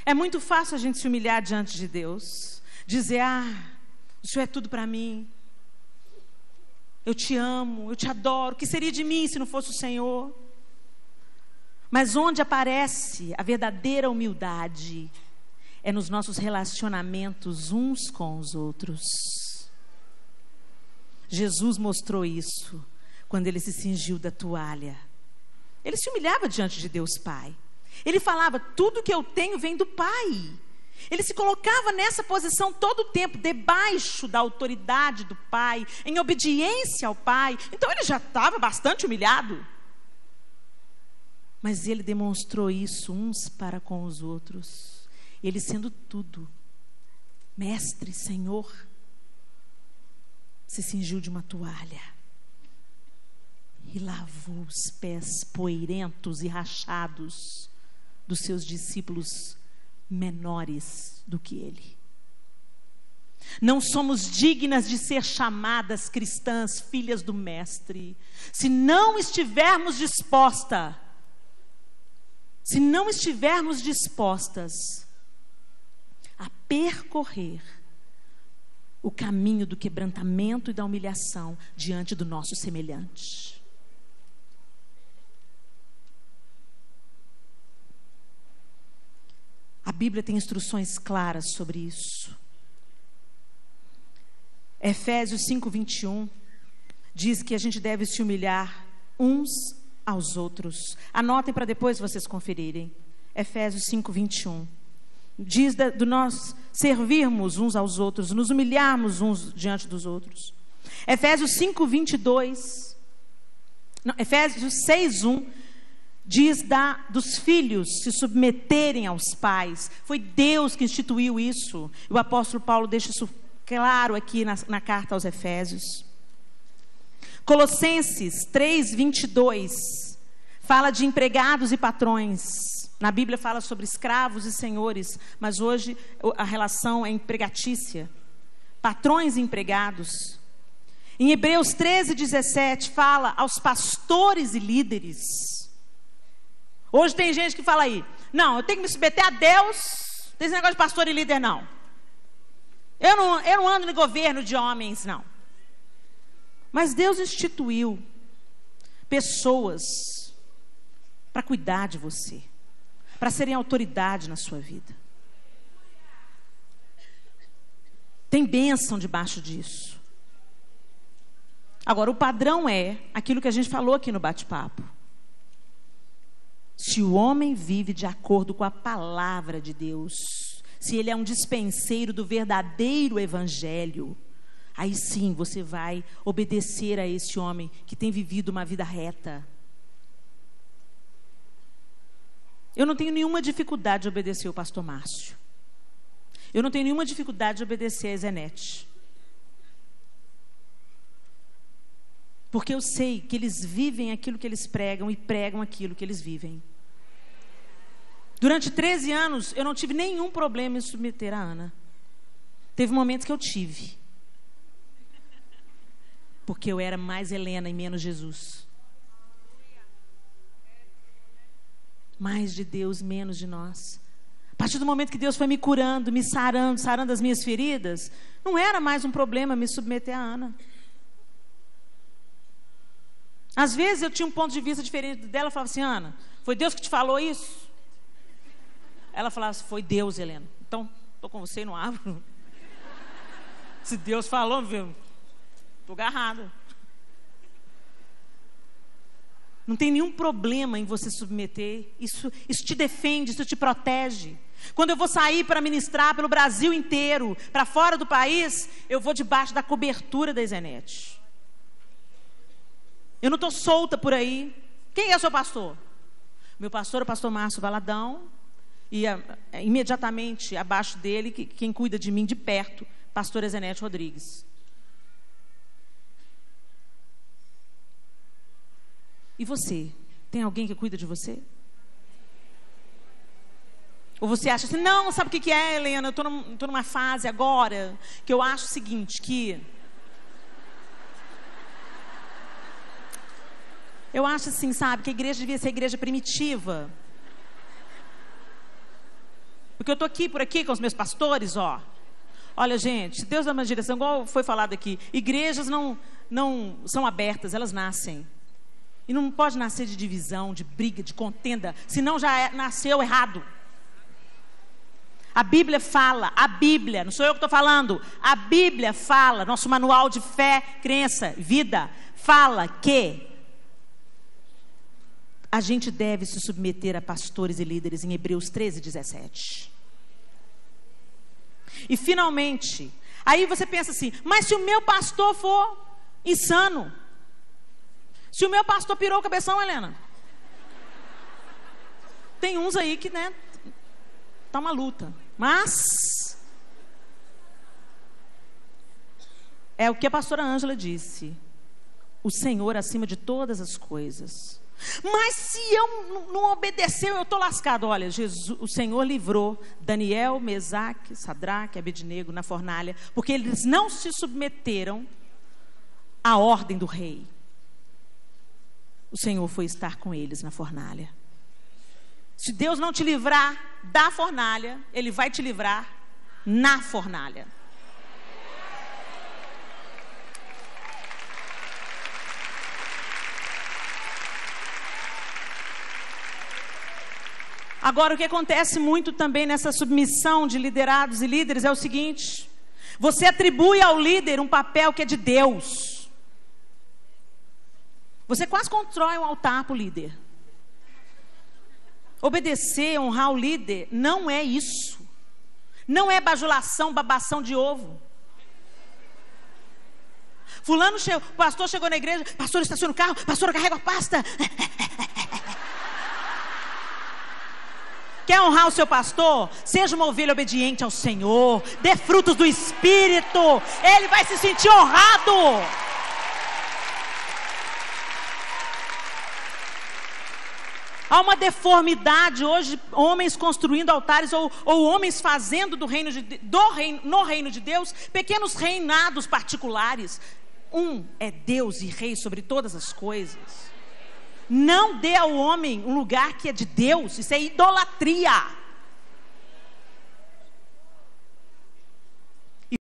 É muito fácil a gente se humilhar diante de Deus, dizer: o Senhor é tudo para mim, eu te amo, eu te adoro, o que seria de mim se não fosse o Senhor? Mas onde aparece a verdadeira humildade é nos nossos relacionamentos uns com os outros. Jesus mostrou isso quando ele se cingiu da toalha. Ele se humilhava diante de Deus Pai. Ele falava: tudo que eu tenho vem do Pai. Ele se colocava nessa posição todo o tempo, debaixo da autoridade do Pai, em obediência ao Pai. Então ele já estava bastante humilhado. Mas ele demonstrou isso uns para com os outros. Ele sendo tudo, Mestre, Senhor, se cingiu de uma toalha e lavou os pés poeirentos e rachados dos seus discípulos menores do que ele. Não somos dignas de ser chamadas cristãs, filhas do Mestre, se não estivermos dispostas a percorrer o caminho do quebrantamento e da humilhação diante do nosso semelhante. A Bíblia tem instruções claras sobre isso. Efésios 5:21 diz que a gente deve se humilhar uns aos outros. Anotem para depois vocês conferirem. Efésios 5:21 diz do nós servirmos uns aos outros, nos humilharmos uns diante dos outros. Efésios 6:1 diz dos filhos se submeterem aos pais. Foi Deus que instituiu isso. O apóstolo Paulo deixa isso claro aqui na carta aos Efésios. Colossenses 3:22 fala de empregados e patrões. Na Bíblia fala sobre escravos e senhores, mas hoje a relação é empregatícia. Patrões e empregados. Em Hebreus 13:17 fala aos pastores e líderes. Hoje tem gente que fala aí: não, eu tenho que me submeter a Deus, não tem esse negócio de pastor e líder não. Eu não ando no governo de homens, não. Mas Deus instituiu pessoas para cuidar de você, para serem autoridade na sua vida. Tem bênção debaixo disso. Agora, o padrão é aquilo que a gente falou aqui no bate-papo. Se o homem vive de acordo com a palavra de Deus, se ele é um dispenseiro do verdadeiro evangelho, aí sim você vai obedecer a esse homem que tem vivido uma vida reta. Eu não tenho nenhuma dificuldade de obedecer o pastor Márcio. Eu não tenho nenhuma dificuldade de obedecer a Zenete. Porque eu sei que eles vivem aquilo que eles pregam e pregam aquilo que eles vivem. Durante 13 anos, eu não tive nenhum problema em submeter a Ana. Teve momentos que eu tive. Porque eu era mais Helena e menos Jesus. Mais de Deus, menos de nós. A partir do momento que Deus foi me curando, me sarando as minhas feridas, não era mais um problema me submeter a Ana. Às vezes eu tinha um ponto de vista diferente dela, eu falava assim: Ana, foi Deus que te falou isso? Ela falava assim: foi Deus, Helena. Então, estou com você e não abro. Se Deus falou, viu? Estou agarrada. Não tem nenhum problema em você submeter. Isso te defende, isso te protege. Quando eu vou sair para ministrar pelo Brasil inteiro, para fora do país, eu vou debaixo da cobertura da Zenete. Eu não estou solta por aí. Quem é o seu pastor? Meu pastor é o pastor Márcio Valadão. E imediatamente abaixo dele, quem cuida de mim de perto, pastora Zenete Rodrigues. E você? Tem alguém que cuida de você? Ou você acha assim: não, sabe o que é, Helena? Eu estou numa fase agora que eu acho o seguinte, que... Eu acho assim, sabe, que a igreja devia ser a igreja primitiva. Porque eu estou aqui, por aqui, com os meus pastores, ó. Olha, gente, se Deus dá uma direção, igual foi falado aqui, igrejas não são abertas, elas nascem. E não pode nascer de divisão, de briga, de contenda, senão já nasceu errado. A Bíblia fala, a Bíblia, não sou eu que estou falando, a Bíblia fala, nosso manual de fé, crença, vida, fala que a gente deve se submeter a pastores e líderes em Hebreus 13:17. E finalmente, aí você pensa assim, mas se o meu pastor for insano, se o meu pastor pirou o cabeção, Helena, tem uns aí que, né, tá uma luta, mas é o que a pastora Ângela disse, o Senhor acima de todas as coisas. Mas se eu não obedecer, eu estou lascado. Olha, o Senhor livrou Daniel, Mesaque, Sadraque, Abednego na fornalha, porque eles não se submeteram à ordem do rei. O Senhor foi estar com eles na fornalha. Se Deus não te livrar da fornalha, Ele vai te livrar na fornalha. Agora, o que acontece muito também nessa submissão de liderados e líderes é o seguinte: você atribui ao líder um papel que é de Deus. Você quase constrói um altar para o líder. Obedecer, honrar o líder, não é isso. Não é bajulação, babação de ovo. Fulano chegou, o pastor chegou na igreja, pastor estaciona o carro, pastor carrega a pasta. Quer honrar o seu pastor? Seja uma ovelha obediente ao Senhor. Dê frutos do Espírito. Ele vai se sentir honrado. Há uma deformidade hoje, homens construindo altares ou homens fazendo no reino de Deus pequenos reinados particulares. Um é Deus e Rei sobre todas as coisas. Não dê ao homem um lugar que é de Deus. Isso é idolatria.